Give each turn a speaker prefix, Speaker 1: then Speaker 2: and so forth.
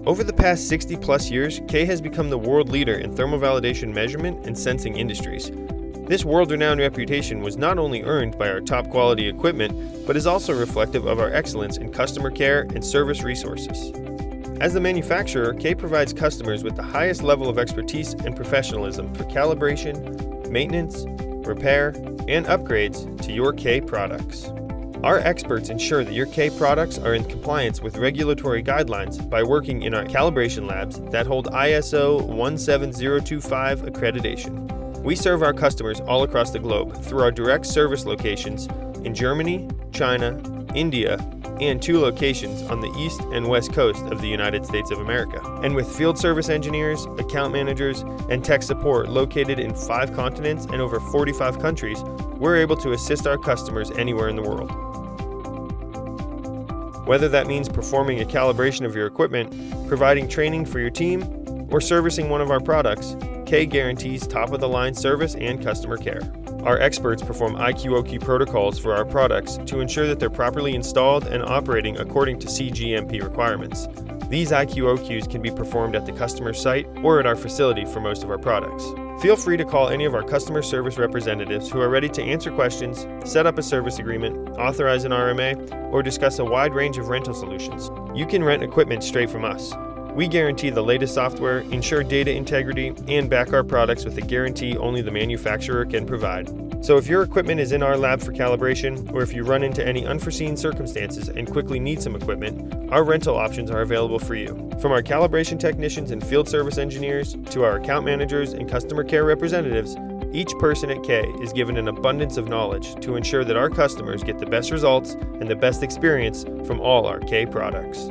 Speaker 1: Over the past 60 plus years, Kaye has become the world leader in thermal validation measurement and sensing industries. This world-renowned reputation was not only earned by our top-quality equipment, but is also reflective of our excellence in customer care and service resources. As the manufacturer, Kaye provides customers with the highest level of expertise and professionalism for calibration, maintenance, repair, and upgrades to your Kaye products. Our experts ensure that your Kaye products are in compliance with regulatory guidelines by working in our calibration labs that hold ISO 17025 accreditation. We serve our customers all across the globe through our direct service locations in Germany, China, India, and 2 locations on the east and west coast of the United States of America. And with field service engineers, account managers, and tech support located in 5 continents and over 45 countries, we're able to assist our customers anywhere in the world. Whether that means performing a calibration of your equipment, providing training for your team, or servicing one of our products, Kaye guarantees top-of-the-line service and customer care. Our experts perform IQ/OQ protocols for our products to ensure that they're properly installed and operating according to CGMP requirements. These IQ/OQs can be performed at the customer site or at our facility for most of our products. Feel free to call any of our customer service representatives who are ready to answer questions, set up a service agreement, authorize an RMA, or discuss a wide range of rental solutions. You can rent equipment straight from us. We guarantee the latest software, ensure data integrity, and back our products with a guarantee only the manufacturer can provide. So if your equipment is in our lab for calibration, or if you run into any unforeseen circumstances and quickly need some equipment, our rental options are available for you. From our calibration technicians and field service engineers to our account managers and customer care representatives, each person at Kaye is given an abundance of knowledge to ensure that our customers get the best results and the best experience from all our Kaye products.